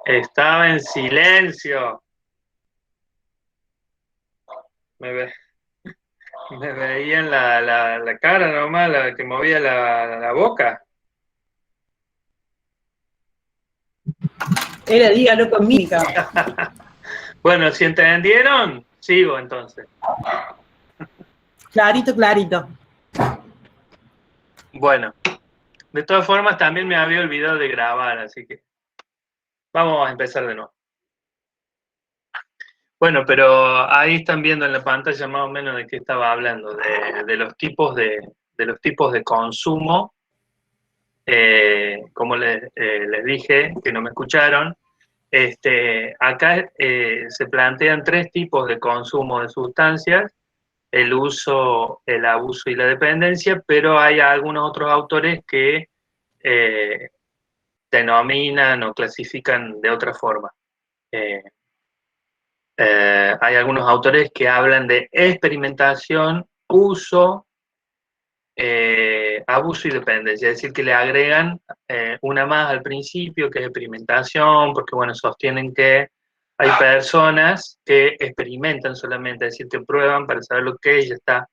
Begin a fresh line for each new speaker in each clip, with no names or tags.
Estaba en silencio. Me, ve- me veían la cara nomás, la que movía la boca.
Era dígalo con mímica.
Bueno, si entendieron, sigo entonces.
Clarito, clarito.
Bueno, de todas formas también me había olvidado de grabar, así que vamos a empezar de nuevo. Bueno, pero ahí están viendo en la pantalla más o menos de qué estaba hablando, de los tipos de los tipos de consumo. Como les dije, que no me escucharon, acá se plantean tres tipos de consumo de sustancias: el uso, el abuso y la dependencia, pero hay algunos otros autores que eh, denominan o clasifican de otra forma. Eh, Hay algunos autores que hablan de experimentación, uso, abuso y dependencia, es decir, que le agregan una más al principio, que es experimentación, porque bueno, sostienen que hay personas que experimentan solamente, es decir, que prueban para saber lo que es y ya está.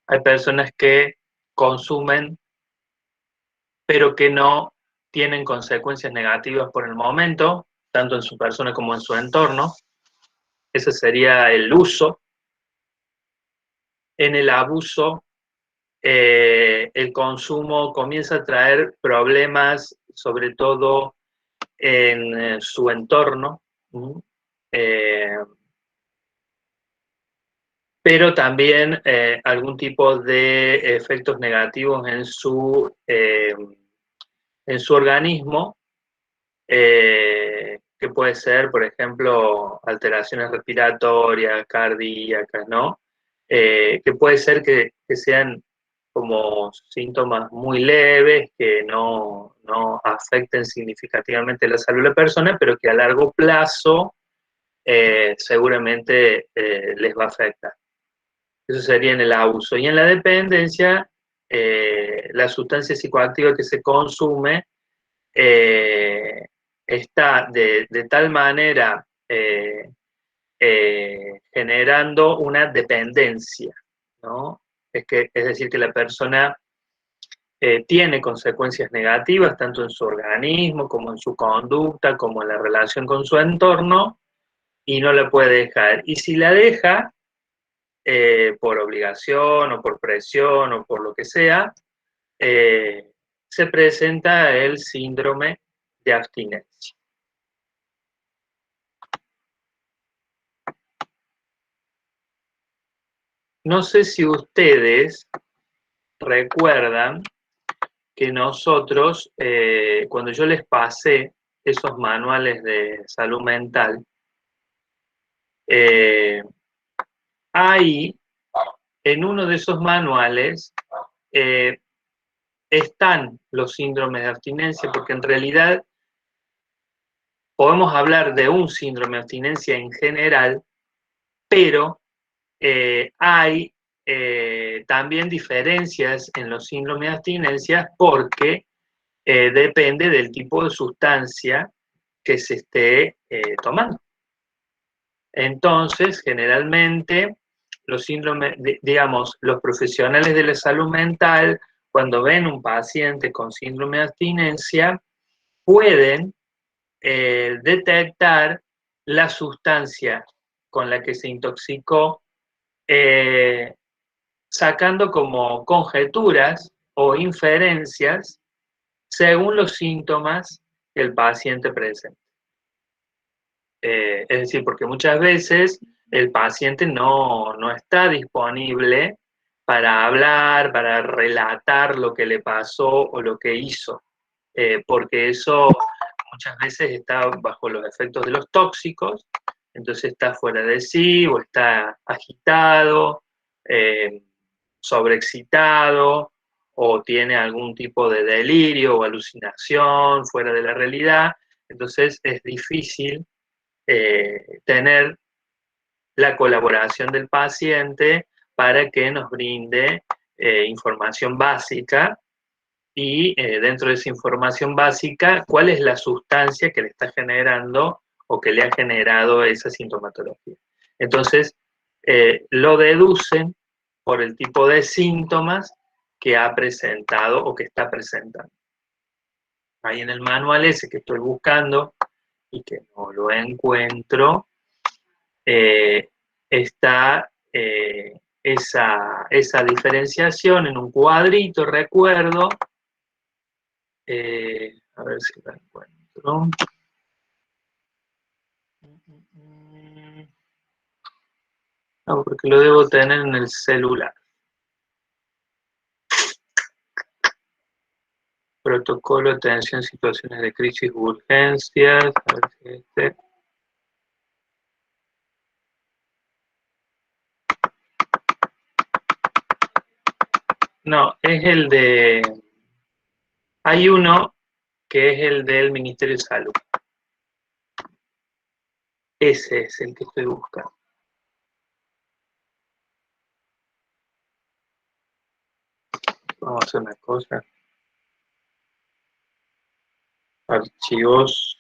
Hay personas que consumen, pero que no tienen consecuencias negativas por el momento, tanto en su persona como en su entorno. Ese sería el uso. En el abuso, el consumo comienza a traer problemas, sobre todo en su entorno, eh, pero también algún tipo de efectos negativos en su organismo, que puede ser, por ejemplo, alteraciones respiratorias, cardíacas, ¿no? Que puede ser que sean como síntomas muy leves, que no afecten significativamente la salud de la persona, pero que a largo plazo seguramente les va a afectar. Eso sería en el abuso. Y en la dependencia, la sustancia psicoactiva que se consume eh, está de tal manera generando una dependencia, ¿no? Es decir, que la persona tiene consecuencias negativas tanto en su organismo como en su conducta, como en la relación con su entorno, y no la puede dejar. Y si la deja, por obligación o por presión o por lo que sea, eh, se presenta el síndrome de abstinencia. No sé si ustedes recuerdan que nosotros, cuando yo les pasé esos manuales de salud mental, eh, ahí, en uno de esos manuales, eh, están los síndromes de abstinencia, porque en realidad podemos hablar de un síndrome de abstinencia en general, pero hay también diferencias en los síndromes de abstinencia porque depende del tipo de sustancia que se esté tomando. Entonces, generalmente, los síndromes, digamos, los profesionales de la salud mental, cuando ven un paciente con síndrome de abstinencia, pueden detectar la sustancia con la que se intoxicó, eh, sacando como conjeturas o inferencias según los síntomas que el paciente presenta. Es decir, porque muchas veces el paciente no está disponible para hablar, para relatar lo que le pasó o lo que hizo, porque eso muchas veces está bajo los efectos de los tóxicos, entonces está fuera de sí o está agitado, eh, sobreexcitado, o tiene algún tipo de delirio o alucinación fuera de la realidad. Entonces es difícil tener la colaboración del paciente para que nos brinde información básica y dentro de esa información básica, cuál es la sustancia que le está generando o que le ha generado esa sintomatología. Entonces, lo deducen por el tipo de síntomas que ha presentado o que está presentando. Ahí en el manual ese que estoy buscando y que no lo encuentro, está esa diferenciación en un cuadrito, recuerdo. A ver si lo encuentro. No, porque lo debo tener en el celular. Protocolo de atención en situaciones de crisis u urgencias. A ver si este. No, es el de... Hay uno que es el del Ministerio de Salud. Ese es el que estoy buscando. Vamos a hacer una cosa. Archivos,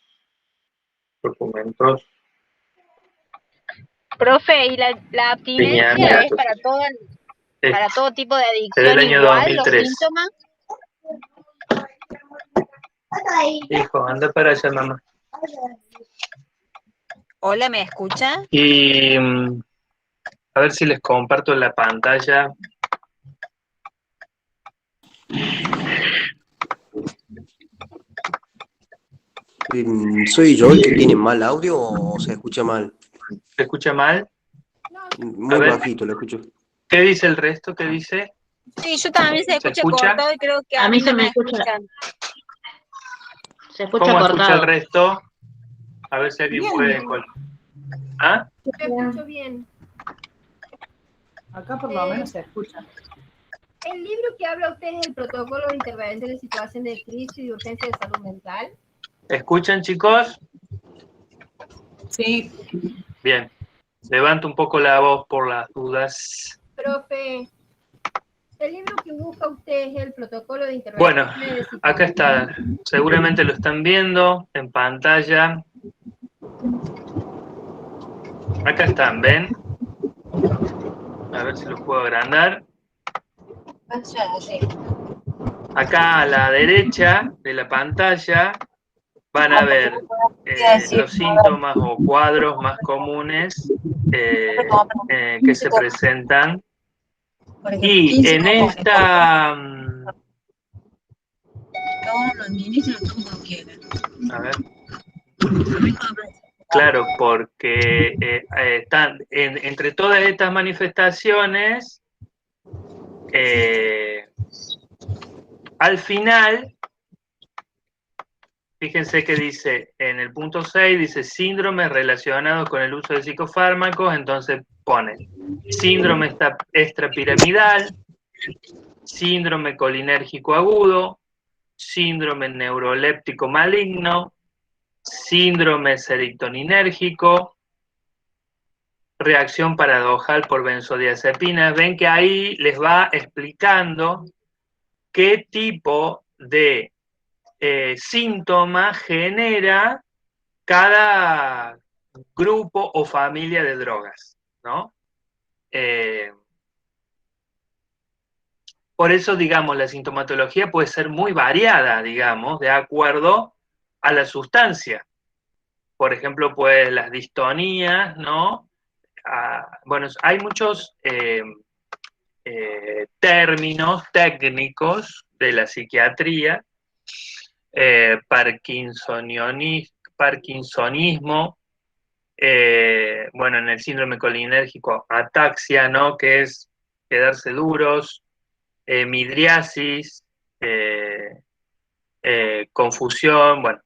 documentos,
Profe, ¿y la abstinencia es
lineamientos.
para todo tipo de
Es del
adicción
año
igual,
2003.
los síntomas?
Hijo, anda para allá, mamá.
Hola, ¿me escucha?
Y a ver si les comparto la pantalla.
¿Soy yo el que tiene mal audio o se escucha mal?
¿Se escucha mal?
Muy
ver.
bajito, lo escucho.
¿Qué dice el resto? ¿Qué dice?
Sí, yo también se escucha cortado y creo que
A mí se
no
me
me
escucha.
escuchan.
Se escucha
¿Cómo
cortado.
escucha el resto? A ver si alguien
Bien.
puede... ¿Ah?
Me escucho bien.
Acá por lo menos se escucha.
El libro que habla usted es el protocolo de intervención en situación de crisis y de urgencia de salud mental.
¿Escuchan, chicos?
Sí.
Bien. Levanto un poco la voz por las dudas.
Profe, el libro que busca usted es el protocolo de intervención
Bueno,
de situación.
acá está. Seguramente lo están viendo en pantalla. Acá están, ¿ven? A ver si los puedo agrandar. Acá a la derecha de la pantalla van a ver los síntomas o cuadros más comunes que se presentan. Y en esta... A ver. Claro, porque están entre todas estas manifestaciones, al final, fíjense que dice, en el punto 6, dice síndrome relacionado con el uso de psicofármacos, entonces pone síndrome extrapiramidal, síndrome colinérgico agudo, síndrome neuroléptico maligno, síndrome serotoninérgico, reacción paradojal por benzodiazepinas. Ven que ahí les va explicando qué tipo de síntoma genera cada grupo o familia de drogas, ¿no? Por eso, digamos, la sintomatología puede ser muy variada, digamos, de acuerdo a la sustancia. Por ejemplo, pues las distonías, ¿no? Bueno, hay muchos términos técnicos de la psiquiatría, parkinsonismo, bueno, en el síndrome colinérgico, ataxia, ¿no? Que es quedarse duros, midriasis, confusión, bueno,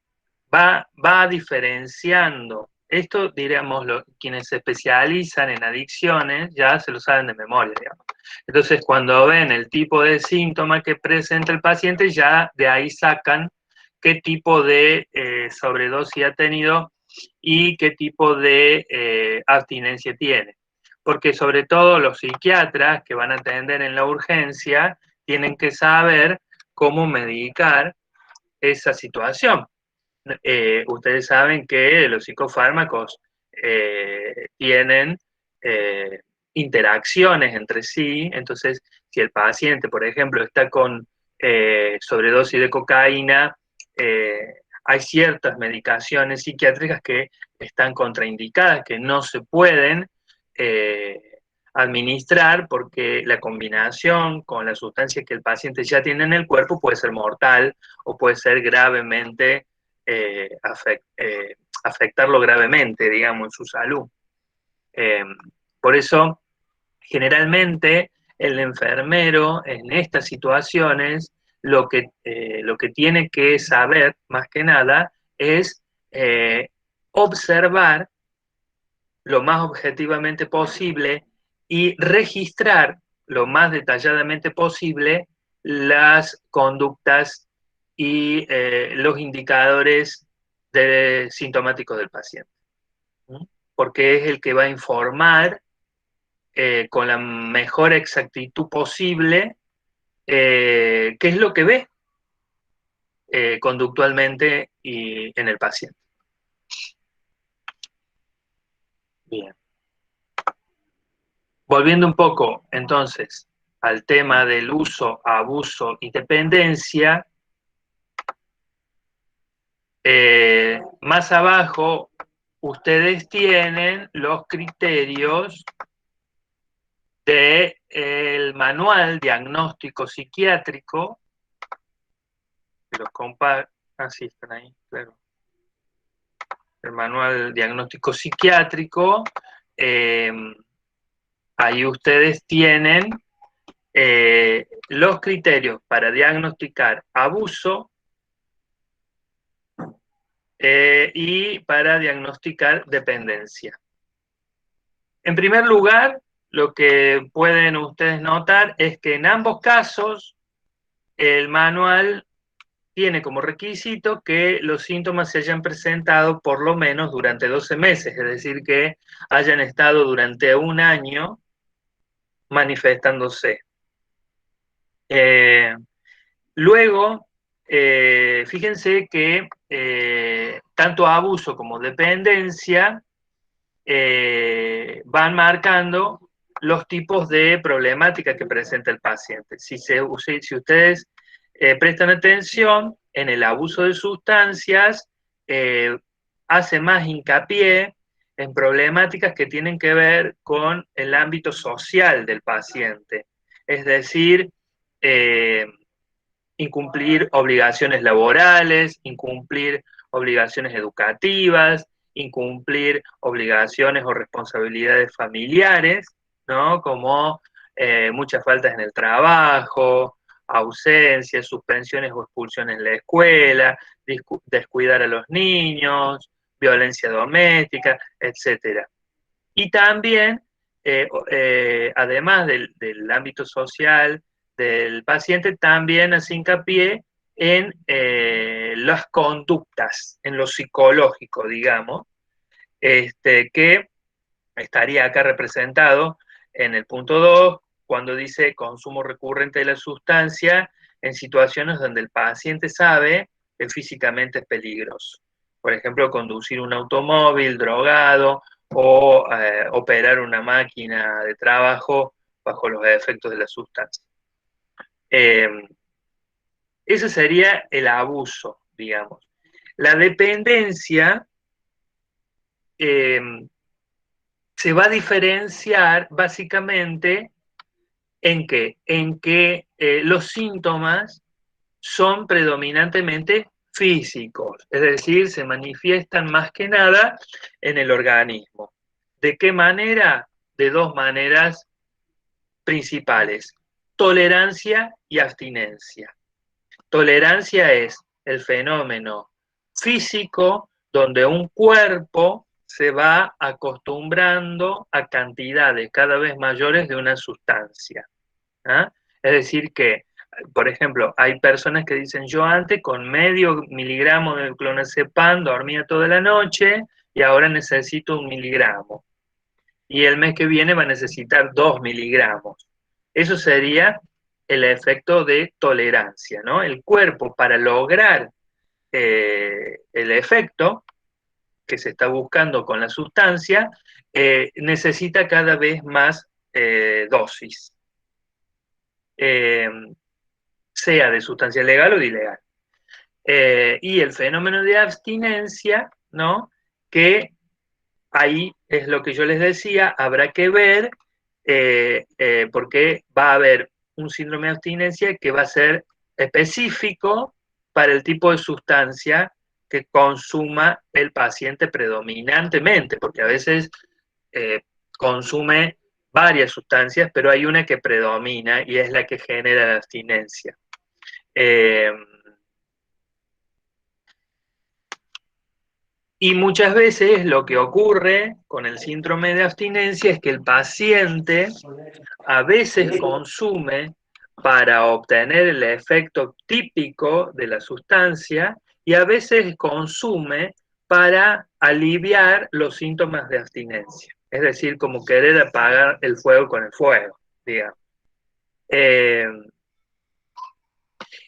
va diferenciando. Esto, diríamos, quienes se especializan en adicciones ya se lo saben de memoria, digamos. Entonces, cuando ven el tipo de síntoma que presenta el paciente, ya de ahí sacan qué tipo de sobredosis ha tenido y qué tipo de abstinencia tiene. Porque sobre todo los psiquiatras que van a atender en la urgencia tienen que saber cómo medicar esa situación. Ustedes saben que los psicofármacos tienen interacciones entre sí, entonces si el paciente, por ejemplo, está con sobredosis de cocaína, hay ciertas medicaciones psiquiátricas que están contraindicadas, que no se pueden administrar porque la combinación con la sustancia que el paciente ya tiene en el cuerpo puede ser mortal o puede ser gravemente afectarlo gravemente, digamos, en su salud. Por eso, generalmente, el enfermero en estas situaciones lo que tiene que saber, más que nada, es observar lo más objetivamente posible y registrar lo más detalladamente posible las conductas y los indicadores sintomáticos del paciente. Porque es el que va a informar con la mejor exactitud posible qué es lo que ve conductualmente y en el paciente. Bien. Volviendo un poco, entonces, al tema del uso, abuso y dependencia, más abajo ustedes tienen los criterios del manual diagnóstico psiquiátrico. Los así están ahí, claro. El manual diagnóstico psiquiátrico. Ahí ustedes tienen los criterios para diagnosticar abuso y para diagnosticar dependencia. En primer lugar, lo que pueden ustedes notar es que en ambos casos el manual tiene como requisito que los síntomas se hayan presentado por lo menos durante 12 meses, es decir, que hayan estado durante un año manifestándose. Luego, fíjense que tanto abuso como dependencia van marcando los tipos de problemática que presenta el paciente. Si ustedes prestan atención, en el abuso de sustancias hace más hincapié en problemáticas que tienen que ver con el ámbito social del paciente. Es decir, incumplir obligaciones laborales, incumplir obligaciones educativas, incumplir obligaciones o responsabilidades familiares, ¿no? Como muchas faltas en el trabajo, ausencias, suspensiones o expulsiones en la escuela, descuidar a los niños, violencia doméstica, etc. Y también, además del ámbito social del paciente, también hace hincapié en las conductas, en lo psicológico, digamos, que estaría acá representado en el punto 2, cuando dice consumo recurrente de la sustancia en situaciones donde el paciente sabe que físicamente es peligroso. Por ejemplo, conducir un automóvil drogado o operar una máquina de trabajo bajo los efectos de la sustancia. Ese sería el abuso, digamos. La dependencia se va a diferenciar básicamente en que los síntomas son predominantemente físicos, es decir, se manifiestan más que nada en el organismo. ¿De qué manera? De dos maneras principales: tolerancia y abstinencia. Tolerancia es el fenómeno físico donde un cuerpo se va acostumbrando a cantidades cada vez mayores de una sustancia. ¿Ah? Es decir que, por ejemplo, hay personas que dicen: yo antes con medio miligramo de clonazepam dormía toda la noche y ahora necesito 1 miligramo. Y el mes que viene va a necesitar 2 miligramos. Eso sería el efecto de tolerancia, ¿no? El cuerpo, para lograr el efecto que se está buscando con la sustancia, necesita cada vez más dosis, sea de sustancia legal o de ilegal. Y el fenómeno de abstinencia, ¿no? Que ahí es lo que yo les decía, habrá que ver, porque va a haber un síndrome de abstinencia que va a ser específico para el tipo de sustancia que consuma el paciente predominantemente, porque a veces consume varias sustancias, pero hay una que predomina y es la que genera la abstinencia. Y muchas veces lo que ocurre con el síndrome de abstinencia es que el paciente a veces consume para obtener el efecto típico de la sustancia y a veces consume para aliviar los síntomas de abstinencia. Es decir, como querer apagar el fuego con el fuego, digamos.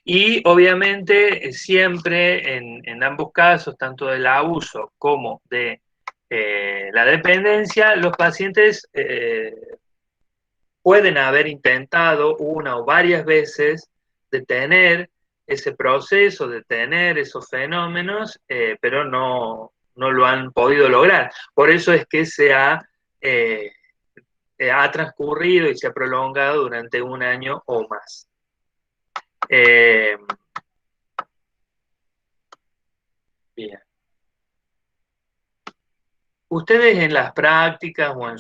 Y obviamente siempre en ambos casos, tanto del abuso como de la dependencia, los pacientes pueden haber intentado una o varias veces detener ese proceso, detener esos fenómenos, pero no lo han podido lograr. Por eso es que se ha transcurrido y se ha prolongado durante 1 año o más. Bien. Ustedes en las prácticas o en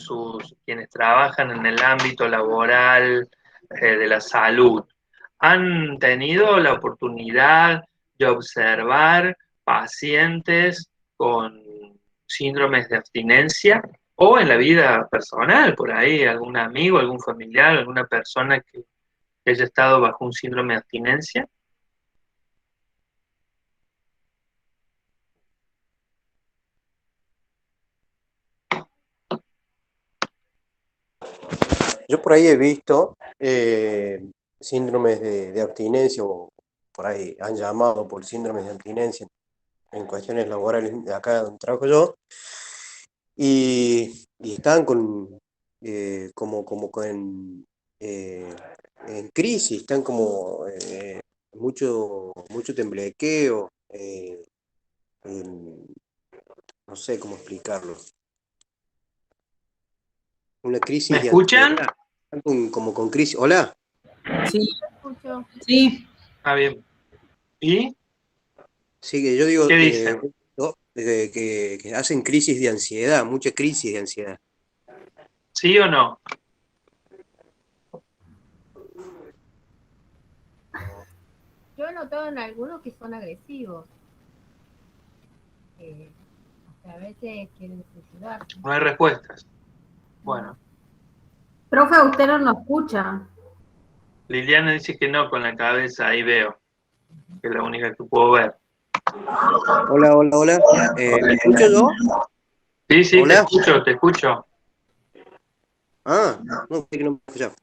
quienes trabajan en el ámbito laboral de la salud, ¿han tenido la oportunidad de observar pacientes con síndromes de abstinencia? O en la vida personal, por ahí, algún amigo, algún familiar, alguna persona que haya estado bajo un síndrome de abstinencia.
Yo por ahí he visto síndromes de abstinencia, o por ahí han llamado por síndromes de abstinencia en cuestiones laborales de acá donde trabajo yo, y están como en crisis, están como mucho temblequeo, no sé cómo explicarlo. Una crisis
¿Me
de
escuchan?
ansiedad, están como con crisis. Hola.
Sí,
Escucho.
sí.
Ah, bien. ¿Y?
Sí, que yo digo
¿Qué dicen?
que hacen crisis de ansiedad, mucha crisis de ansiedad.
¿Sí o no?
Yo he notado en algunos que son agresivos. Hasta a veces quieren suicidarse.
No hay respuestas. Bueno.
Profe, usted no nos escucha.
Liliana dice que no con la cabeza, ahí veo. Que es la única que puedo ver.
Hola. ¿Me escucho yo?
Sí,
Hola.
te escucho.
Ah, no, sé que no me escuchaba.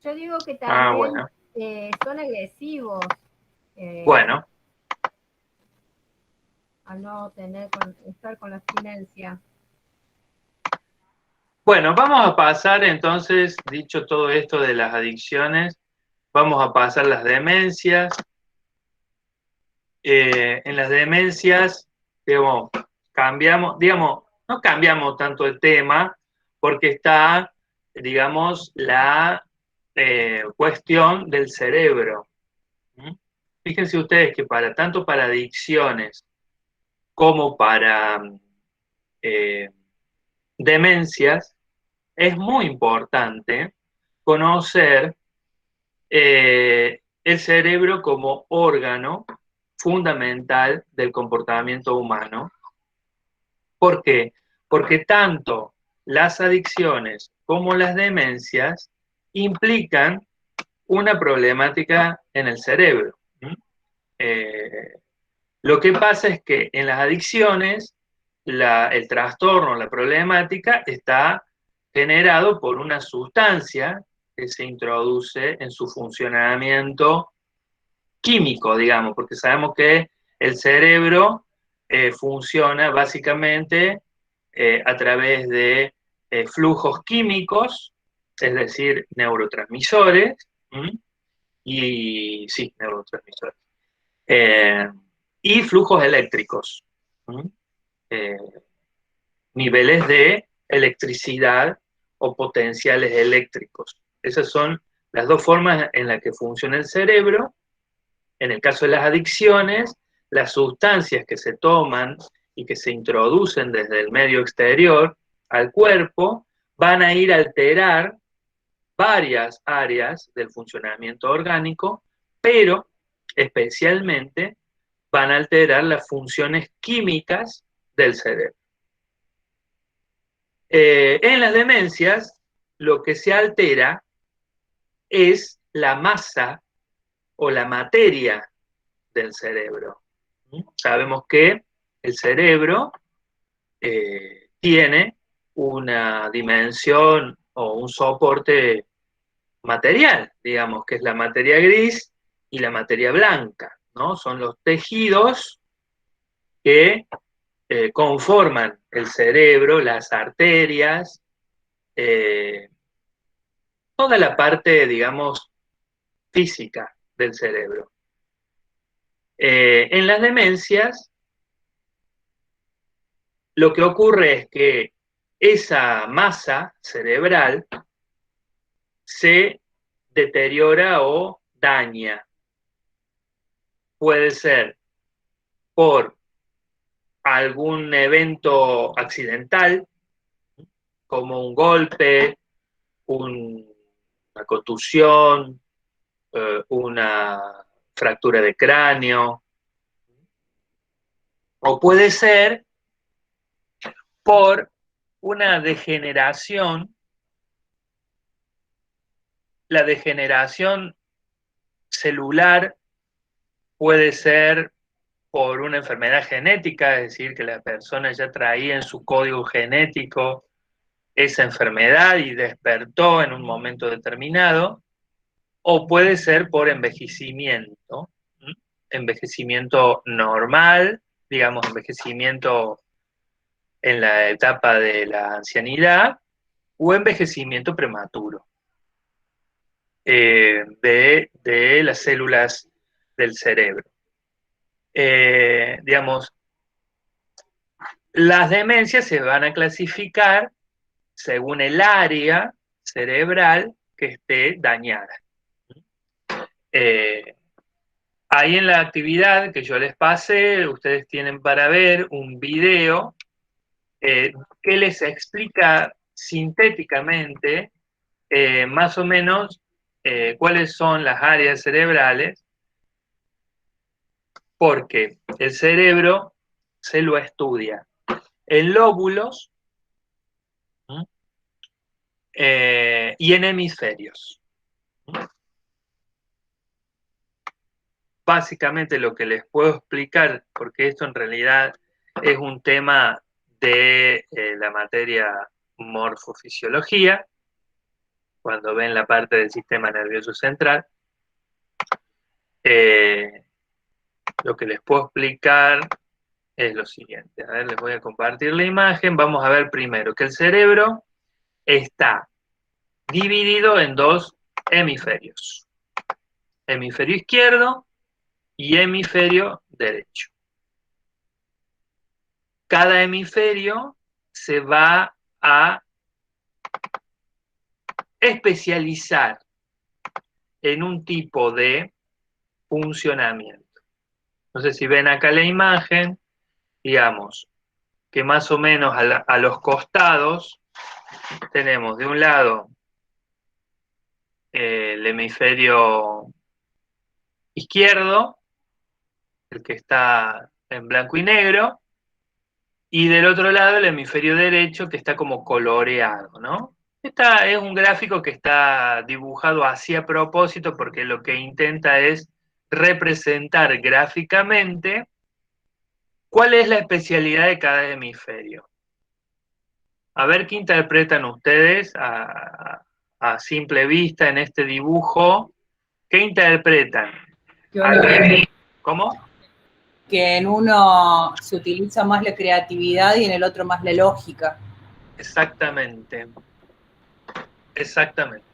Yo digo que también
bueno.
son agresivos.
Bueno.
Al no estar con la abstinencia.
Bueno, vamos a pasar entonces, dicho todo esto de las adicciones, vamos a pasar las demencias. En las demencias, no cambiamos tanto el tema, porque está, digamos, la cuestión del cerebro. Fíjense ustedes que tanto para adicciones como para demencias, es muy importante conocer el cerebro como órgano fundamental del comportamiento humano. ¿Por qué? Porque tanto las adicciones como las demencias implican una problemática en el cerebro. Lo que pasa es que en las adicciones el trastorno, la problemática está generado por una sustancia que se introduce en su funcionamiento químico, digamos, porque sabemos que el cerebro funciona básicamente a través de flujos químicos, es decir, neurotransmisores, y sí, neurotransmisores, y flujos eléctricos, niveles de electricidad o potenciales eléctricos. Esas son las dos formas en las que funciona el cerebro. En el caso de las adicciones, las sustancias que se toman y que se introducen desde el medio exterior al cuerpo van a ir a alterar varias áreas del funcionamiento orgánico, pero especialmente van a alterar las funciones químicas del cerebro. En las demencias, lo que se altera es la masa o la materia del cerebro. Sabemos que el cerebro tiene una dimensión o un soporte material, digamos, que es la materia gris y la materia blanca, ¿no? Son los tejidos que conforman el cerebro, las arterias, toda la parte, digamos, física del cerebro. En las demencias, lo que ocurre es que esa masa cerebral se deteriora o daña. Puede ser por algún evento accidental, como un golpe, una contusión, una fractura de cráneo, o puede ser por una degeneración. La degeneración celular puede ser por una enfermedad genética, es decir, que la persona ya traía en su código genético esa enfermedad y despertó en un momento determinado, o puede ser por envejecimiento, envejecimiento normal, digamos, envejecimiento en la etapa de la ancianidad, o envejecimiento prematuro de las células del cerebro. Digamos, las demencias se van a clasificar según el área cerebral que esté dañada. Ahí en la actividad que yo les pasé, ustedes tienen para ver un video que les explica sintéticamente más o menos cuáles son las áreas cerebrales, porque el cerebro se lo estudia en lóbulos y en hemisferios. Básicamente lo que les puedo explicar, porque esto en realidad es un tema de la materia morfofisiología, cuando ven la parte del sistema nervioso central, lo que les puedo explicar es lo siguiente. A ver, les voy a compartir la imagen. Vamos a ver primero que el cerebro está dividido en dos hemisferios. Hemisferio izquierdo y hemisferio derecho. Cada hemisferio se va a especializar en un tipo de funcionamiento. No sé si ven acá la imagen, digamos que más o menos a los costados tenemos de un lado el hemisferio izquierdo, el que está en blanco y negro, y del otro lado el hemisferio derecho que está como coloreado, ¿no? Este es un gráfico que está dibujado así a propósito porque lo que intenta es representar gráficamente cuál es la especialidad de cada hemisferio. A ver qué interpretan ustedes a a simple vista en este dibujo, ¿qué interpretan? ¿Cómo?
Que en uno se utiliza más la creatividad y en el otro más la lógica.
Exactamente. Exactamente.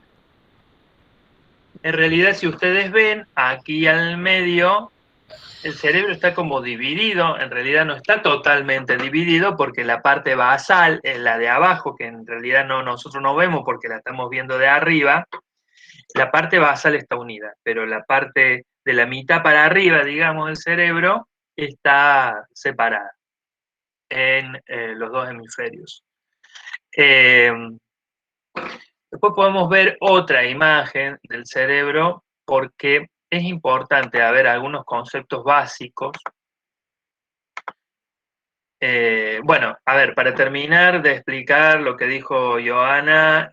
En realidad, si ustedes ven, aquí al medio, el cerebro está como dividido, en realidad no está totalmente dividido porque la parte basal es la de abajo, que en realidad nosotros no vemos porque la estamos viendo de arriba, la parte basal está unida, pero la parte de la mitad para arriba, digamos, del cerebro, está separada en los dos hemisferios. Después podemos ver otra imagen del cerebro porque es importante ver algunos conceptos básicos. Bueno, a ver, para terminar de explicar lo que dijo Johanna,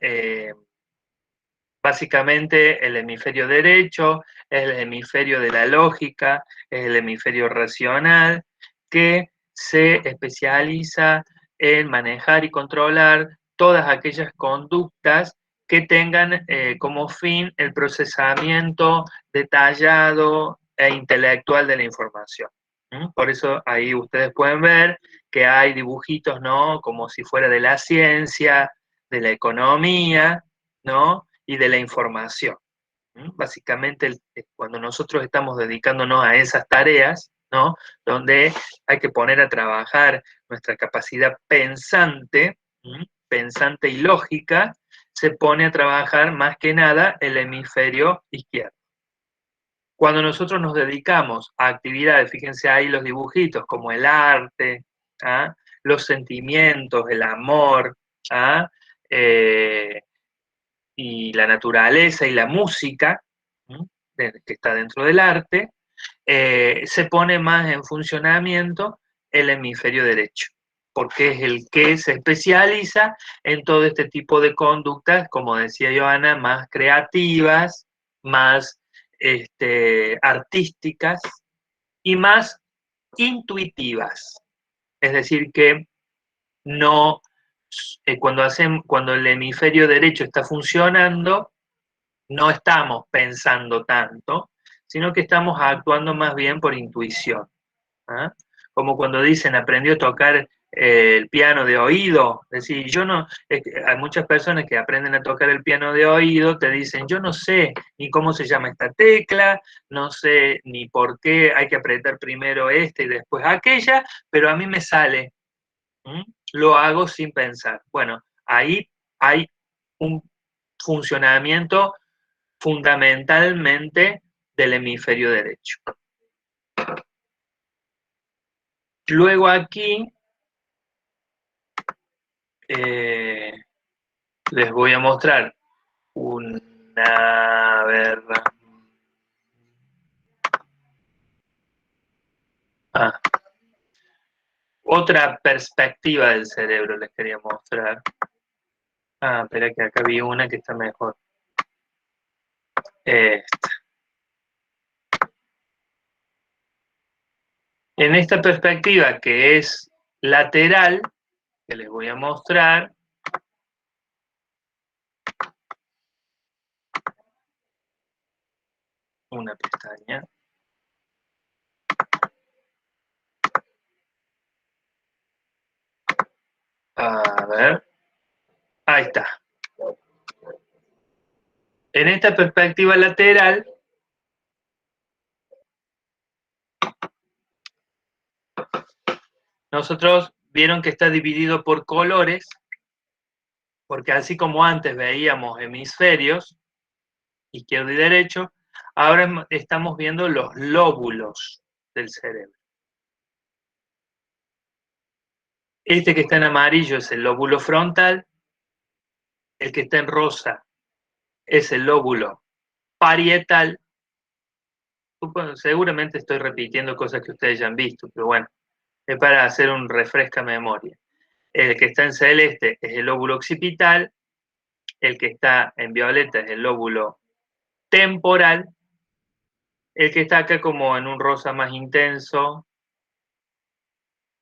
básicamente el hemisferio derecho es el hemisferio de la lógica, es el hemisferio racional, que se especializa en manejar y controlar todas aquellas conductas que tengan como fin el procesamiento detallado e intelectual de la información. Por eso ahí ustedes pueden ver que hay dibujitos, ¿no? Como si fuera de la ciencia, de la economía, ¿no? Y de la información. Básicamente, cuando nosotros estamos dedicándonos a esas tareas, ¿no? Donde hay que poner a trabajar nuestra capacidad pensante, pensante y lógica, se pone a trabajar más que nada el hemisferio izquierdo. Cuando nosotros nos dedicamos a actividades, fíjense ahí los dibujitos, como el arte, los sentimientos, el amor, y la naturaleza y la música, que está dentro del arte, se pone más en funcionamiento el hemisferio derecho, porque es el que se especializa en todo este tipo de conductas, como decía Johanna, más creativas, más artísticas y más intuitivas. Es decir, que no, cuando el hemisferio derecho está funcionando, no estamos pensando tanto, sino que estamos actuando más bien por intuición. Como cuando dicen, aprendió a tocar el piano de oído. Es decir, hay muchas personas que aprenden a tocar el piano de oído, te dicen, yo no sé ni cómo se llama esta tecla, no sé ni por qué hay que apretar primero esta y después aquella, pero a mí me sale. Lo hago sin pensar. Bueno, ahí hay un funcionamiento fundamentalmente del hemisferio derecho. Luego aquí les voy a mostrar una otra perspectiva del cerebro les quería mostrar. Espera que acá vi una que está mejor. Esta. En esta perspectiva que es lateral, que les voy a mostrar, una pestaña. A ver. Ahí está. En esta perspectiva lateral, nosotros vieron que está dividido por colores, porque así como antes veíamos hemisferios, izquierdo y derecho, ahora estamos viendo los lóbulos del cerebro. Este que está en amarillo es el lóbulo frontal, el que está en rosa es el lóbulo parietal. Seguramente estoy repitiendo cosas que ustedes ya han visto, pero bueno, es para hacer un refresca memoria. El que está en celeste es el lóbulo occipital, el que está en violeta es el lóbulo temporal, el que está acá como en un rosa más intenso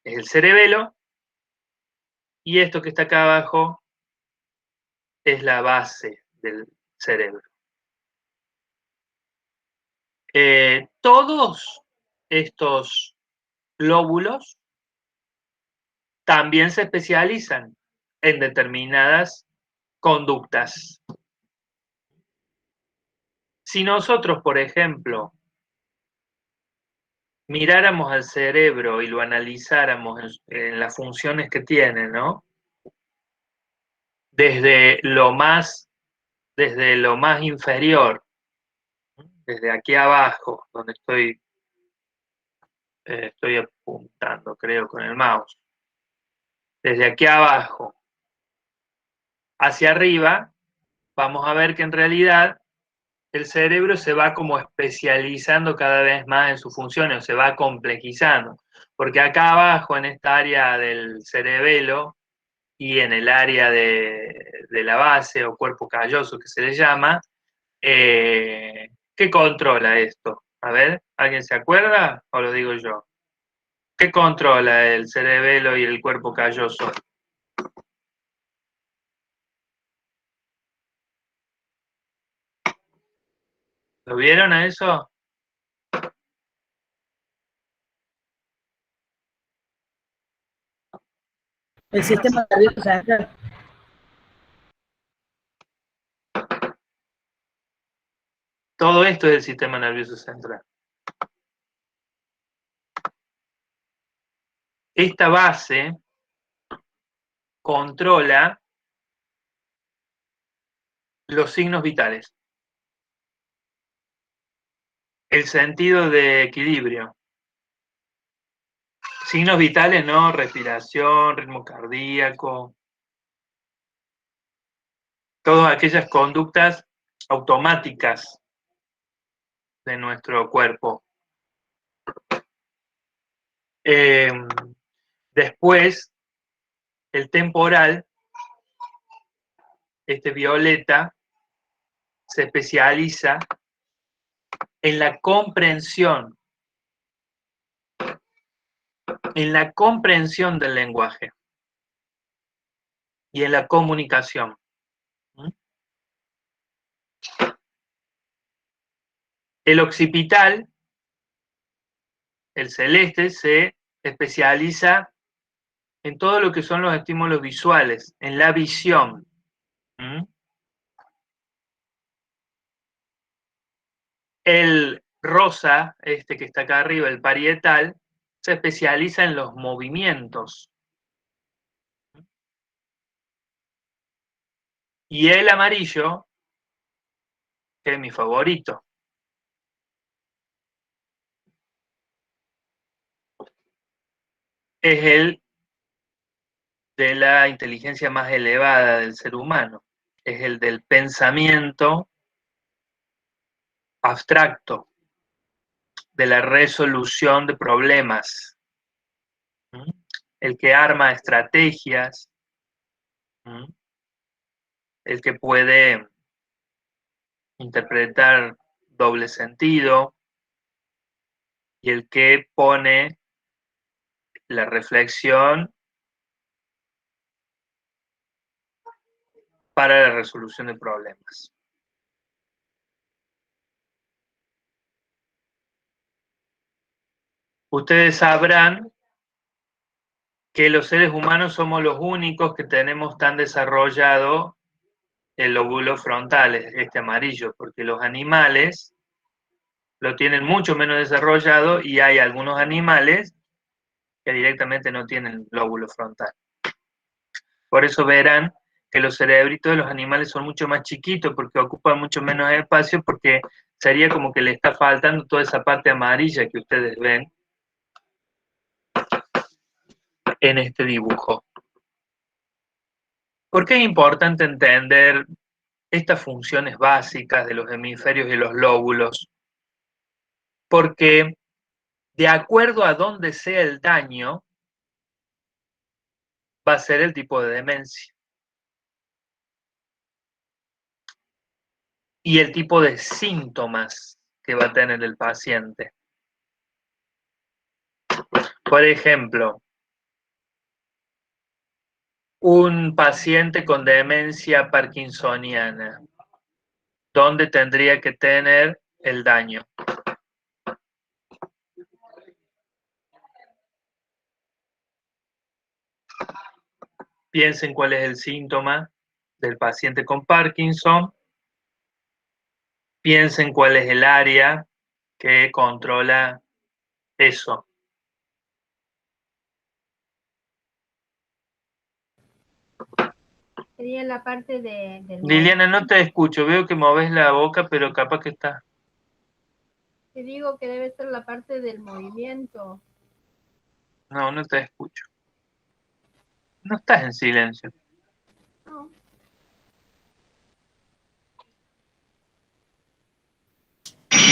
es el cerebelo, y esto que está acá abajo es la base del cerebro. Todos estos lóbulos también se especializan en determinadas conductas. Si nosotros, por ejemplo, miráramos al cerebro y lo analizáramos en las funciones que tiene, ¿no? Desde lo más inferior, desde aquí abajo, donde estoy apuntando, creo, con el mouse. Desde aquí abajo hacia arriba, vamos a ver que en realidad el cerebro se va como especializando cada vez más en sus funciones, o se va complejizando. Porque acá abajo, en esta área del cerebelo y en el área de la base o cuerpo calloso que se le llama, ¿qué controla esto? A ver, ¿alguien se acuerda o lo digo yo? ¿Qué controla el cerebelo y el cuerpo calloso? ¿Lo vieron a eso?
El sistema nervioso central.
Todo esto es el sistema nervioso central. Esta base controla los signos vitales, el sentido de equilibrio. Signos vitales, ¿no? Respiración, ritmo cardíaco, todas aquellas conductas automáticas de nuestro cuerpo. Después, el temporal, este violeta, se especializa en la comprensión del lenguaje y en la comunicación. El occipital, el celeste, se especializa en todo lo que son los estímulos visuales, en la visión. El rosa, este que está acá arriba, el parietal, se especializa en los movimientos. Y el amarillo, que es mi favorito, es el de la inteligencia más elevada del ser humano, es el del pensamiento abstracto, de la resolución de problemas, el que arma estrategias, el que puede interpretar doble sentido y el que pone la reflexión para la resolución de problemas. Ustedes sabrán que los seres humanos somos los únicos que tenemos tan desarrollado el lóbulo frontal, este amarillo, porque los animales lo tienen mucho menos desarrollado y hay algunos animales que directamente no tienen lóbulo frontal. Por eso verán que los cerebritos de los animales son mucho más chiquitos porque ocupan mucho menos espacio, porque sería como que le está faltando toda esa parte amarilla que ustedes ven en este dibujo. ¿Por qué es importante entender estas funciones básicas de los hemisferios y los lóbulos? Porque de acuerdo a dónde sea el daño, va a ser el tipo de demencia. Y el tipo de síntomas que va a tener el paciente. Por ejemplo, un paciente con demencia parkinsoniana. ¿dónde tendría que tener el daño? Piensen cuál es el síntoma del paciente con Parkinson. Piensen cuál es el área que controla eso.
Sería la parte del
Liliana, no te escucho. Veo que moves la boca, pero capaz que está.
Te digo que debe ser la parte del movimiento.
No, no te escucho. No estás en silencio.
No.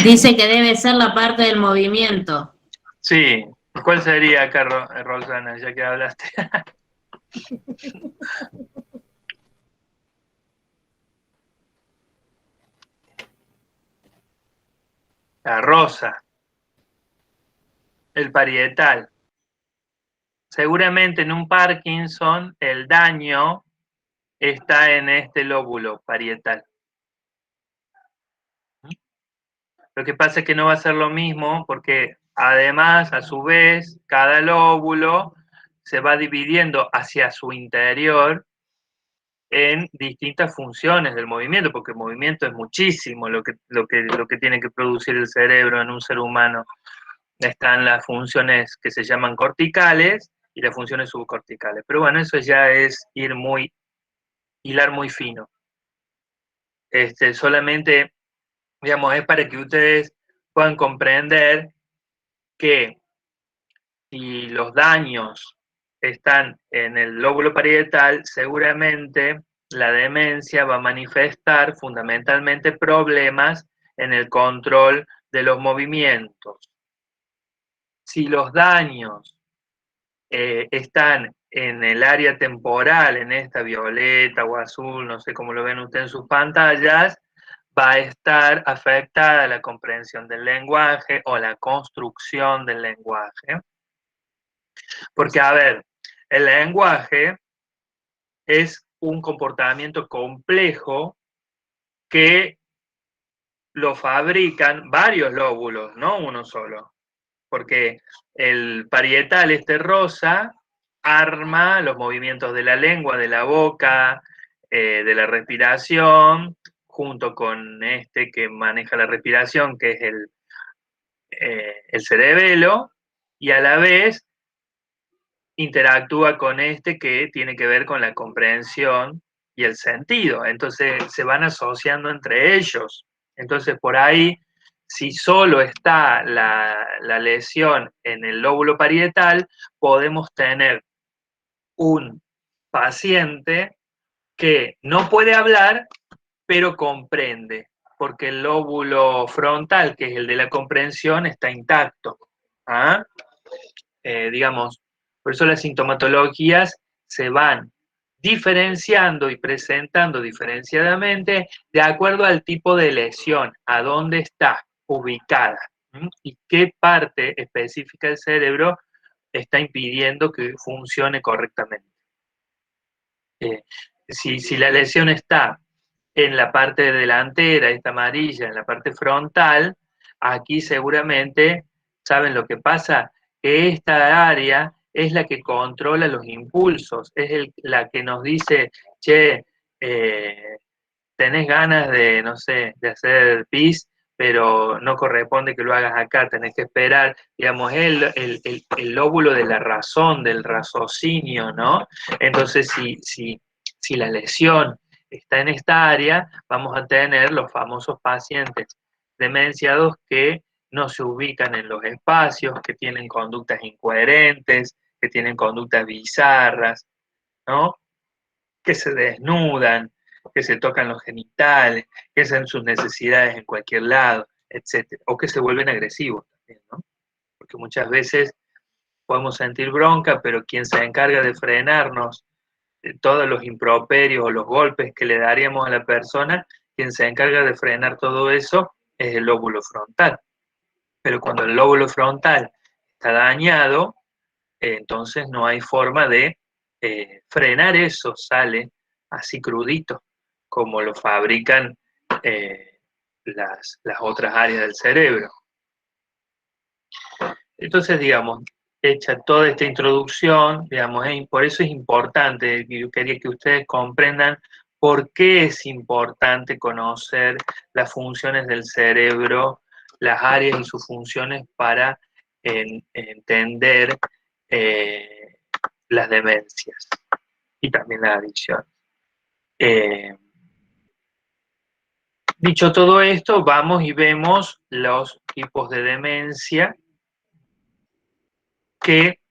Dice que debe ser la parte del movimiento.
Sí. ¿Cuál sería acá, Rosana, ya que hablaste? La rosa. El parietal. Seguramente en un Parkinson el daño está en este lóbulo parietal. Lo que pasa es que no va a ser lo mismo porque además, a su vez, cada lóbulo se va dividiendo hacia su interior en distintas funciones del movimiento, porque el movimiento es muchísimo lo que tiene que producir el cerebro en un ser humano. Están las funciones que se llaman corticales y las funciones subcorticales. Pero bueno, eso ya es hilar muy fino. Solamente, digamos, es para que ustedes puedan comprender que si los daños están en el lóbulo parietal, seguramente la demencia va a manifestar fundamentalmente problemas en el control de los movimientos. Si los daños están en el área temporal, en esta violeta o azul, no sé cómo lo ven ustedes en sus pantallas, va a estar afectada la comprensión del lenguaje o la construcción del lenguaje. Porque, a ver, el lenguaje es un comportamiento complejo que lo fabrican varios lóbulos, no uno solo. Porque el parietal, este rosa, arma los movimientos de la lengua, de la boca, de la respiración, junto con este que maneja la respiración, que es el cerebelo, y a la vez interactúa con este que tiene que ver con la comprensión y el sentido. Entonces se van asociando entre ellos. Entonces por ahí, si solo está la lesión en el lóbulo parietal, podemos tener un paciente que no puede hablar, pero comprende, porque el lóbulo frontal, que es el de la comprensión, está intacto. ¿Ah? Digamos, por eso las sintomatologías se van diferenciando y presentando diferenciadamente de acuerdo al tipo de lesión, a dónde está ubicada y qué parte específica del cerebro está impidiendo que funcione correctamente. Si la lesión está en la parte delantera, esta amarilla, en la parte frontal, aquí seguramente, ¿saben lo que pasa? Que esta área es la que controla los impulsos, es la que nos dice, che, tenés ganas de, no sé, de hacer pis, pero no corresponde que lo hagas acá, tenés que esperar, digamos, el lóbulo de la razón, del raciocinio, ¿no? Entonces, si la lesión está en esta área, vamos a tener los famosos pacientes demenciados que no se ubican en los espacios, que tienen conductas incoherentes, que tienen conductas bizarras, ¿no? Que se desnudan, que se tocan los genitales, que hacen sus necesidades en cualquier lado, etc. O que se vuelven agresivos también, ¿no? Porque muchas veces podemos sentir bronca, pero quien se encarga de frenarnos todos los improperios o los golpes que le daríamos a la persona, quien se encarga de frenar todo eso es el lóbulo frontal. Pero cuando el lóbulo frontal está dañado, entonces no hay forma de frenar eso, sale así crudito, como lo fabrican las otras áreas del cerebro. Entonces, digamos, hecha toda esta introducción, digamos, por eso es importante, yo quería que ustedes comprendan por qué es importante conocer las funciones del cerebro, las áreas y sus funciones para entender las demencias y también la adicción. Dicho todo esto, vamos y vemos los tipos de demencia, que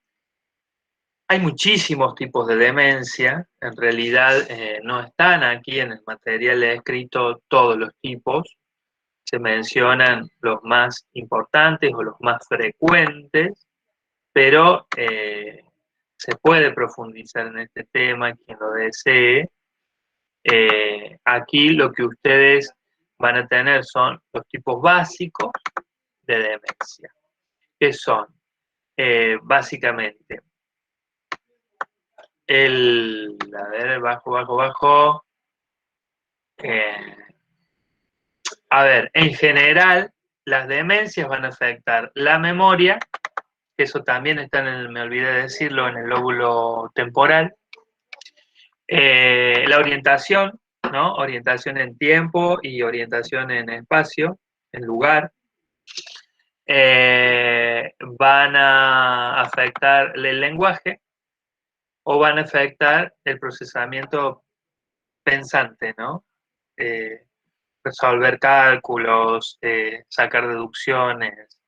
hay muchísimos tipos de demencia. En realidad no están aquí en el material escrito todos los tipos, se mencionan los más importantes o los más frecuentes, pero se puede profundizar en este tema quien lo desee. Aquí lo que ustedes van a tener son los tipos básicos de demencia, que son básicamente a ver, bajo. A ver, en general, las demencias van a afectar la memoria, que eso también está me olvidé de decirlo, en el lóbulo temporal. La orientación, ¿no? Orientación en tiempo y orientación en espacio, en lugar. Van a afectar el lenguaje o van a afectar el procesamiento pensante, ¿no? Resolver cálculos, sacar deducciones,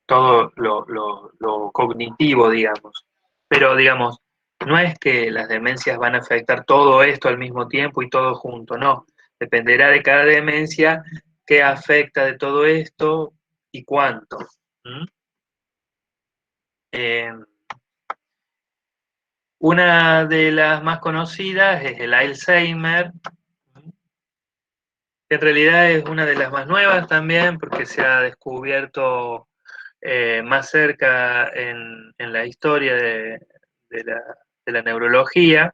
todo lo cognitivo, digamos. Pero, digamos, no es que las demencias van a afectar todo esto al mismo tiempo y todo junto, no. Dependerá de cada demencia qué afecta de todo esto y cuánto. Una de las más conocidas es el Alzheimer, que en realidad es una de las más nuevas también, porque se ha descubierto más cerca en la historia de la neurología,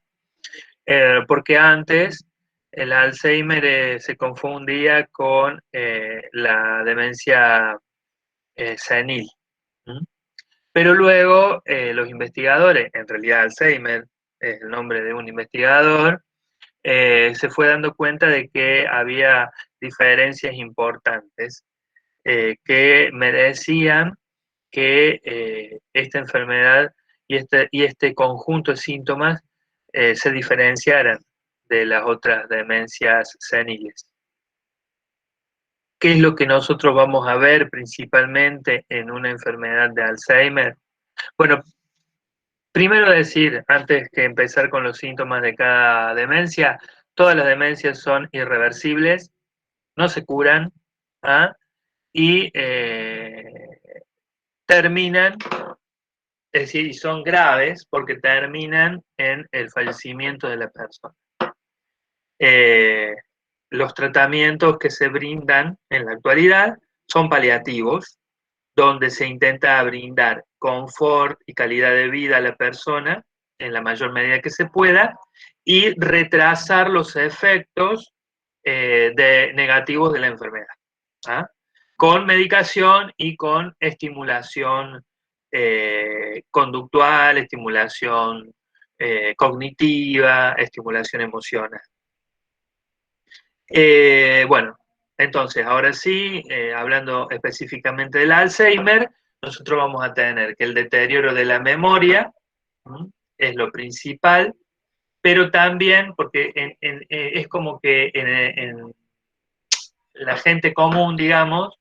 porque antes el Alzheimer se confundía con la demencia senil. Pero luego los investigadores, en realidad Alzheimer es el nombre de un investigador, se fue dando cuenta de que había diferencias importantes que merecían que esta enfermedad y este conjunto de síntomas se diferenciaran de las otras demencias seniles. ¿Qué es lo que nosotros vamos a ver principalmente en una enfermedad de Alzheimer? Bueno, primero decir, antes que empezar con los síntomas de cada demencia, todas las demencias son irreversibles, no se curan, ¿ah? Y terminan, es decir, y son graves porque terminan en el fallecimiento de la persona. Los tratamientos que se brindan en la actualidad son paliativos, donde se intenta brindar confort y calidad de vida a la persona en la mayor medida que se pueda y retrasar los efectos negativos de la enfermedad, ¿ah? Con medicación y con estimulación conductual, estimulación cognitiva, estimulación emocional. Bueno, entonces, ahora sí, hablando específicamente del Alzheimer, nosotros vamos a tener que el deterioro de la memoria es lo principal, pero también, porque es como que en la gente común, digamos,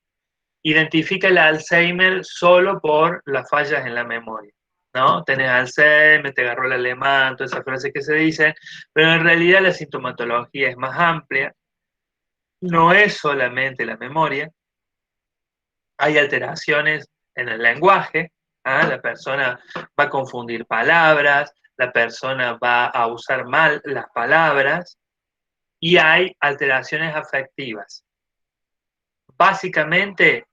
identifica el Alzheimer solo por las fallas en la memoria, ¿no? Tenés Alzheimer, te agarró el alemán, todas esas frases que se dicen, pero en realidad la sintomatología es más amplia. No es solamente la memoria, hay alteraciones en el lenguaje, ¿ah? La persona va a confundir palabras, la persona va a usar mal las palabras y hay alteraciones afectivas. Básicamente,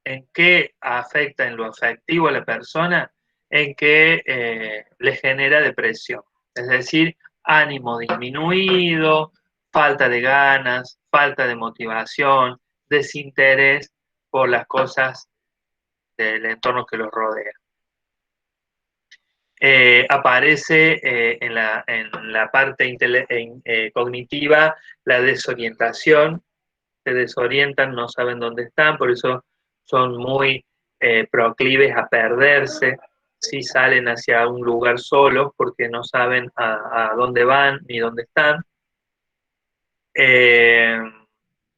¿en qué afecta en lo afectivo a la persona? En que le genera depresión, es decir, ánimo disminuido, falta de ganas, falta de motivación, desinterés por las cosas del entorno que los rodea. Aparece en la parte cognitiva la desorientación, se desorientan, no saben dónde están, por eso son muy proclives a perderse, si salen hacia un lugar solos porque no saben a dónde van ni dónde están.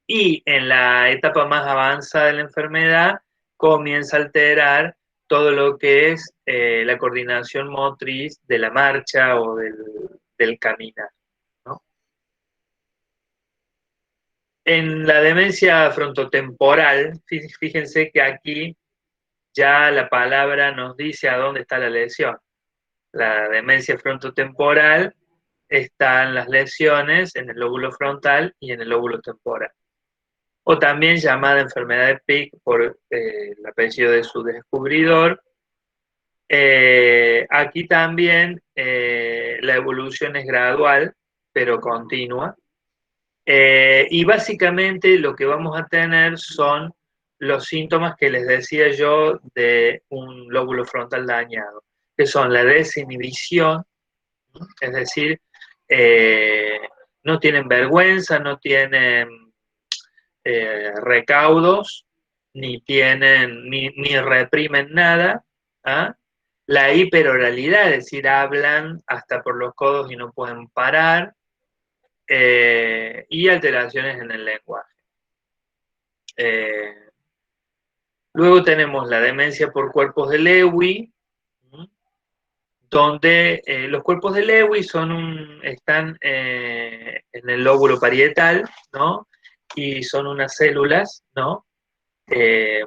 Y en la etapa más avanzada de la enfermedad comienza a alterar todo lo que es la coordinación motriz de la marcha o del caminar, ¿no? En la demencia frontotemporal, fíjense que aquí ya la palabra nos dice a dónde está la lesión. La demencia frontotemporal están las lesiones en el lóbulo frontal y en el lóbulo temporal. O también llamada enfermedad de Pick por el apellido de su descubridor. Aquí también la evolución es gradual, pero continua. Y básicamente lo que vamos a tener son los síntomas que les decía yo de un lóbulo frontal dañado, que son la desinhibición, es decir, no tienen vergüenza, no tienen recaudos, ni reprimen nada, ¿ah? La hiperoralidad, es decir, hablan hasta por los codos y no pueden parar, y alteraciones en el lenguaje. Luego tenemos la demencia por cuerpos de Lewy, donde los cuerpos de Lewy están en el lóbulo parietal, ¿no? Y son unas células, ¿no?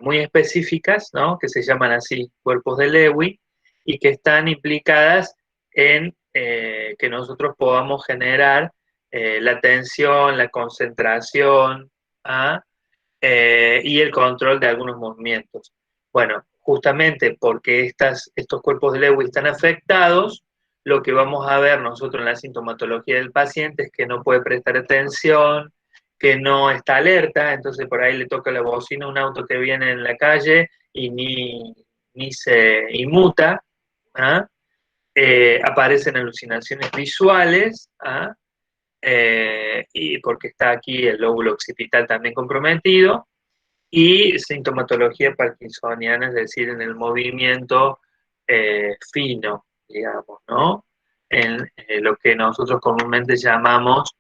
Muy específicas, ¿no? Que se llaman así, cuerpos de Lewy, y que están implicadas en que nosotros podamos generar la atención, la concentración, ¿ah? Y el control de algunos movimientos. Bueno, justamente porque estos cuerpos de Lewy están afectados, lo que vamos a ver nosotros en la sintomatología del paciente es que no puede prestar atención, que no está alerta, entonces por ahí le toca la bocina a un auto que viene en la calle y ni se inmuta, ¿ah? Aparecen alucinaciones visuales, ¿ah? Y porque está aquí el lóbulo occipital también comprometido, y sintomatología parkinsoniana, es decir, en el movimiento fino, digamos, ¿no? En lo que nosotros comúnmente llamamos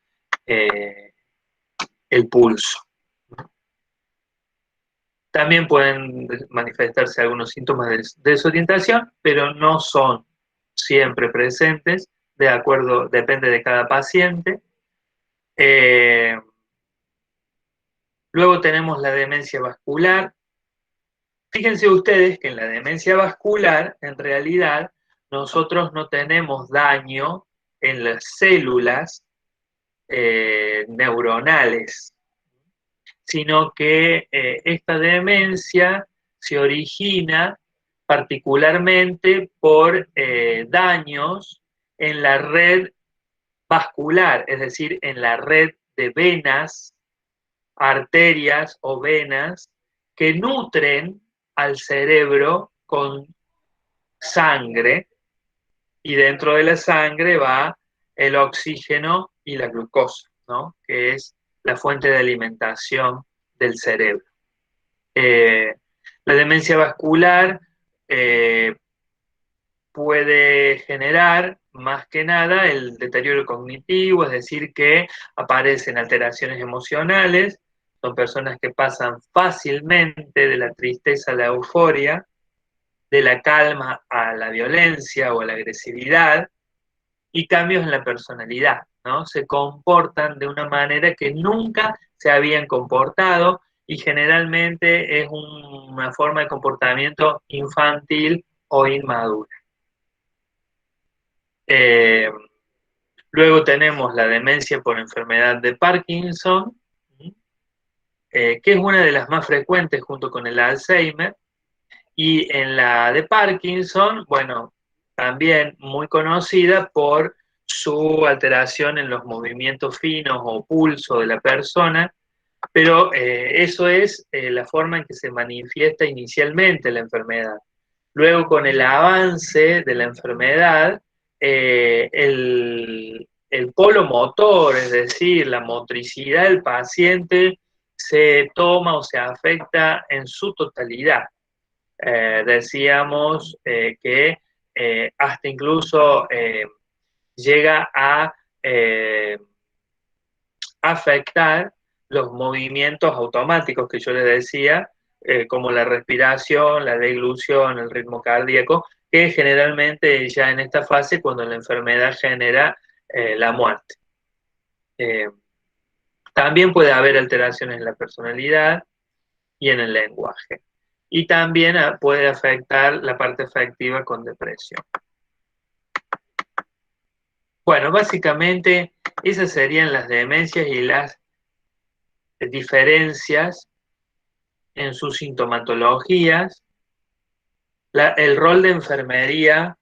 el pulso. También pueden manifestarse algunos síntomas de desorientación, pero no son siempre presentes, depende de cada paciente. Luego tenemos la demencia vascular. Fíjense ustedes que en la demencia vascular, en realidad, nosotros no tenemos daño en las células neuronales, sino que esta demencia se origina particularmente por daños en la red vascular, es decir, en la red de venas, arterias o venas que nutren al cerebro con sangre, y dentro de la sangre va el oxígeno y la glucosa, ¿no? Que es la fuente de alimentación del cerebro. La demencia vascular puede generar más que nada el deterioro cognitivo, es decir, que aparecen alteraciones emocionales, son personas que pasan fácilmente de la tristeza a la euforia, de la calma a la violencia o a la agresividad, y cambios en la personalidad, ¿no? Se comportan de una manera que nunca se habían comportado, y generalmente es una forma de comportamiento infantil o inmadura. Luego tenemos la demencia por enfermedad de Parkinson, que es una de las más frecuentes junto con el Alzheimer, y en la de Parkinson, bueno, también muy conocida por su alteración en los movimientos finos o pulso de la persona, Pero eso es la forma en que se manifiesta inicialmente la enfermedad. Luego, con el avance de la enfermedad, el polo motor, es decir, la motricidad del paciente, se toma o se afecta en su totalidad. Decíamos que hasta incluso llega a afectar los movimientos automáticos que yo les decía, como la respiración, la deglución, el ritmo cardíaco, que generalmente ya en esta fase, cuando la enfermedad genera la muerte. También puede haber alteraciones en la personalidad y en el lenguaje. Y también puede afectar la parte afectiva con depresión. Bueno, básicamente esas serían las demencias y las diferencias en sus sintomatologías. El rol de enfermería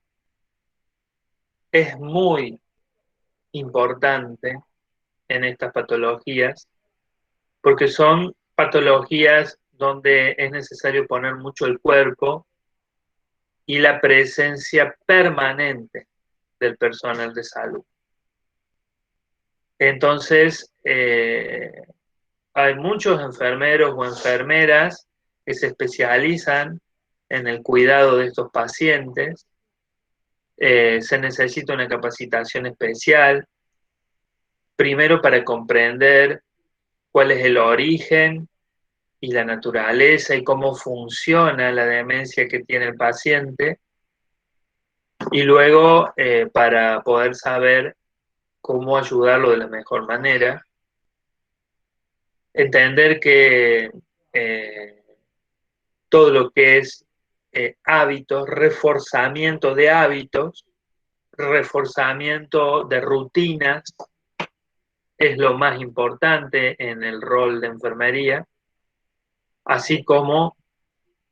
es muy importante en estas patologías porque son patologías donde es necesario poner mucho el cuerpo y la presencia permanente del personal de salud. Entonces, hay muchos enfermeros o enfermeras que se especializan en el cuidado de estos pacientes. Se necesita una capacitación especial, primero para comprender cuál es el origen y la naturaleza y cómo funciona la demencia que tiene el paciente, y luego para poder saber cómo ayudarlo de la mejor manera. Entender que todo lo que es hábitos, reforzamiento de hábitos, reforzamiento de rutinas, es lo más importante en el rol de enfermería, así como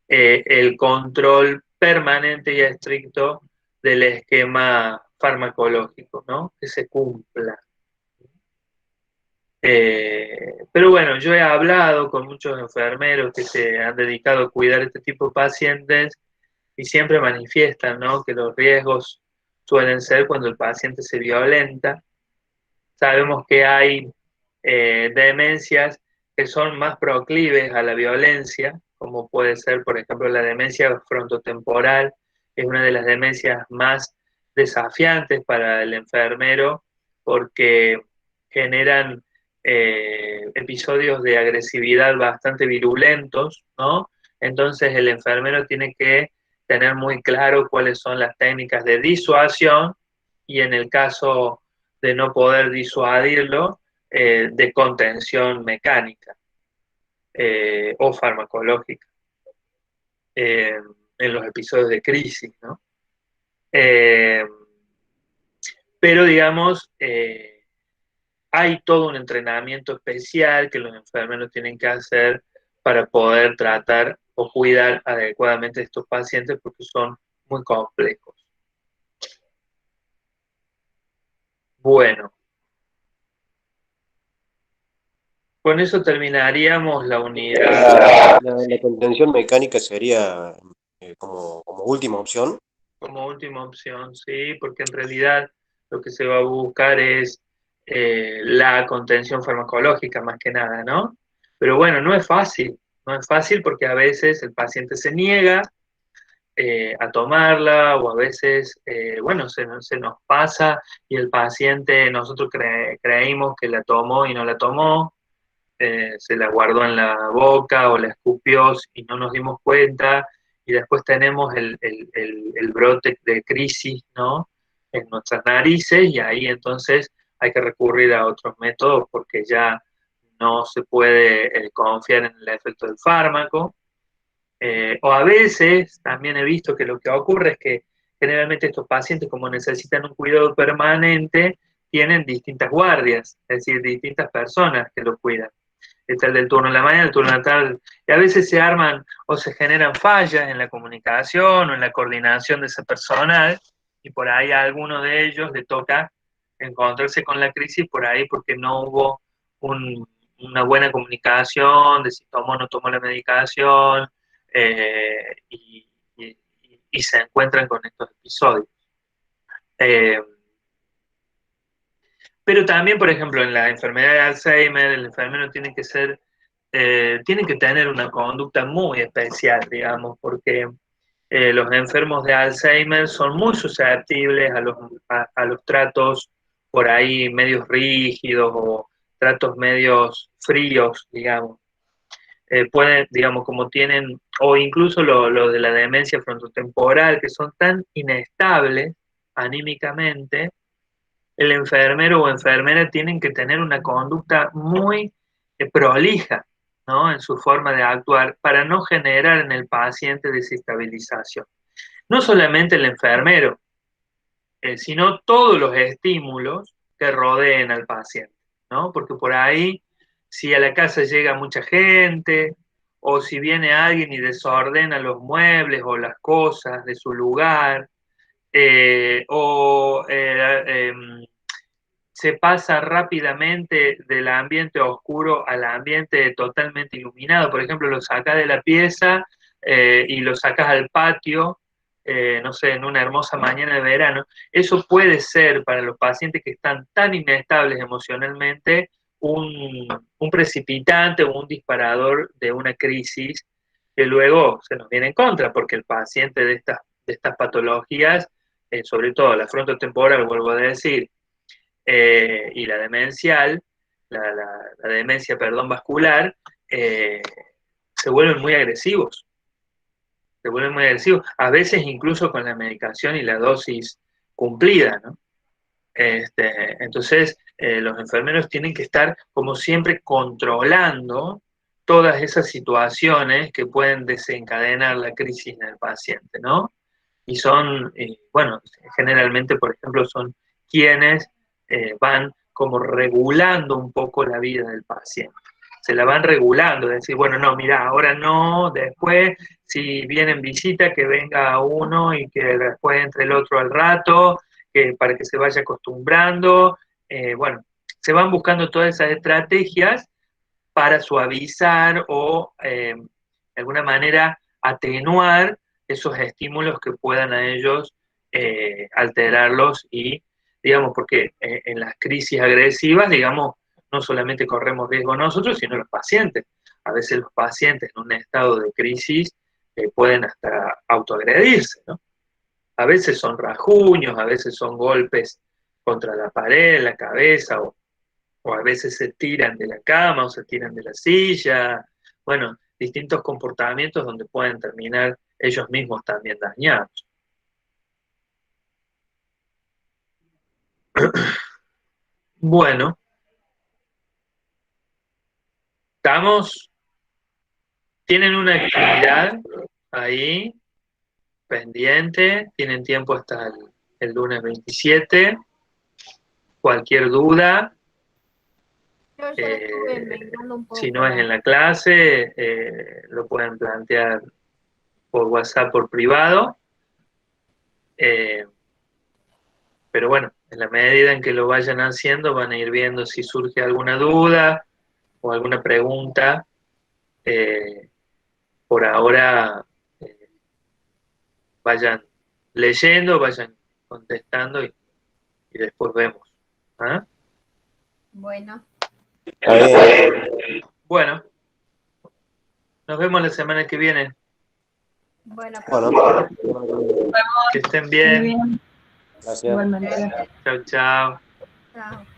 el control permanente y estricto del esquema farmacológico, ¿no? Que se cumpla. Pero bueno, yo he hablado con muchos enfermeros que se han dedicado a cuidar este tipo de pacientes y siempre manifiestan, ¿no?, que los riesgos suelen ser cuando el paciente se violenta. Sabemos que hay demencias que son más proclives a la violencia, como puede ser, por ejemplo, la demencia frontotemporal, que es una de las demencias más desafiantes para el enfermero porque generan episodios de agresividad bastante virulentos, ¿no? Entonces el enfermero tiene que tener muy claro cuáles son las técnicas de disuasión y en el caso de no poder disuadirlo, de contención mecánica o farmacológica en los episodios de crisis, ¿no? Pero digamos, hay todo un entrenamiento especial que los enfermeros tienen que hacer para poder tratar o cuidar adecuadamente a estos pacientes porque son muy complejos. Bueno, con eso terminaríamos la unidad.
La contención mecánica sería como última opción.
Como última opción, sí, porque en realidad lo que se va a buscar es la contención farmacológica más que nada, ¿no? Pero bueno, no es fácil porque a veces el paciente se niega a tomarla o a veces, bueno, se nos pasa y el paciente, nosotros creímos que la tomó y no la tomó, se la guardó en la boca o la escupió y no nos dimos cuenta, y después tenemos el brote de crisis, ¿no?, en nuestras narices, y ahí entonces hay que recurrir a otros métodos porque ya no se puede confiar en el efecto del fármaco. O a veces también he visto que lo que ocurre es que generalmente estos pacientes, como necesitan un cuidado permanente, tienen distintas guardias, es decir, distintas personas que los cuidan. Está el del turno en la mañana, el turno en la tarde, y a veces se arman o se generan fallas en la comunicación o en la coordinación de ese personal, y por ahí a alguno de ellos le toca encontrarse con la crisis por ahí porque no hubo una buena comunicación de si tomó o no tomó la medicación, y se encuentran con estos episodios. Pero también, por ejemplo, en la enfermedad de Alzheimer, el enfermero tiene que tener una conducta muy especial, digamos, porque los enfermos de Alzheimer son muy susceptibles a los tratos por ahí medios rígidos o tratos medios fríos, digamos. Pueden, digamos, como tienen, o incluso lo de la demencia frontotemporal, que son tan inestables anímicamente, el enfermero o enfermera tienen que tener una conducta muy prolija, ¿no? En su forma de actuar para no generar en el paciente desestabilización. No solamente el enfermero, sino todos los estímulos que rodeen al paciente, ¿no? Porque por ahí, si a la casa llega mucha gente, o si viene alguien y desordena los muebles o las cosas de su lugar, se pasa rápidamente del ambiente oscuro al ambiente totalmente iluminado. Por ejemplo, lo sacas de la pieza y lo sacas al patio, no sé, en una hermosa mañana de verano. Eso puede ser para los pacientes que están tan inestables emocionalmente un precipitante o un disparador de una crisis que luego se nos viene en contra, porque el paciente de estas patologías, sobre todo la frontotemporal, vuelvo a decir, y la demencial, la demencia, perdón, vascular, se vuelven muy agresivos. Se vuelven muy agresivos, a veces incluso con la medicación y la dosis cumplida, ¿no? Entonces, los enfermeros tienen que estar, como siempre, controlando todas esas situaciones que pueden desencadenar la crisis en el paciente, ¿no? Y son, bueno, generalmente, por ejemplo, son quienes van como regulando un poco la vida del paciente. Se la van regulando, decir, bueno, no, mira, ahora no, después, si viene en visita, que venga uno y que después entre el otro al rato, para que se vaya acostumbrando. Bueno, se van buscando todas esas estrategias para suavizar o, de alguna manera, atenuar esos estímulos que puedan a ellos alterarlos y, digamos, porque en las crisis agresivas, digamos, no solamente corremos riesgo nosotros, sino los pacientes. A veces los pacientes en un estado de crisis pueden hasta autoagredirse, ¿no? A veces son rajuños, a veces son golpes contra la pared, la cabeza, o a veces se tiran de la cama o se tiran de la silla. Bueno, distintos comportamientos donde pueden terminar ellos mismos también dañados. Bueno, tienen una actividad ahí pendiente, tienen tiempo hasta el lunes 27. Cualquier duda,
Yo ya estuve investigando un poco.
si no es en la clase, lo pueden plantear por WhatsApp, por privado. Pero bueno, en la medida en que lo vayan haciendo, van a ir viendo si surge alguna duda o alguna pregunta. Por ahora, vayan leyendo, vayan contestando y después vemos. ¿Ah?
Bueno.
Bueno, nos vemos la semana que viene.
Bueno,
Que estén bien.
Muy bien.
Gracias.
Igualmente.
Chao, chao.
chao.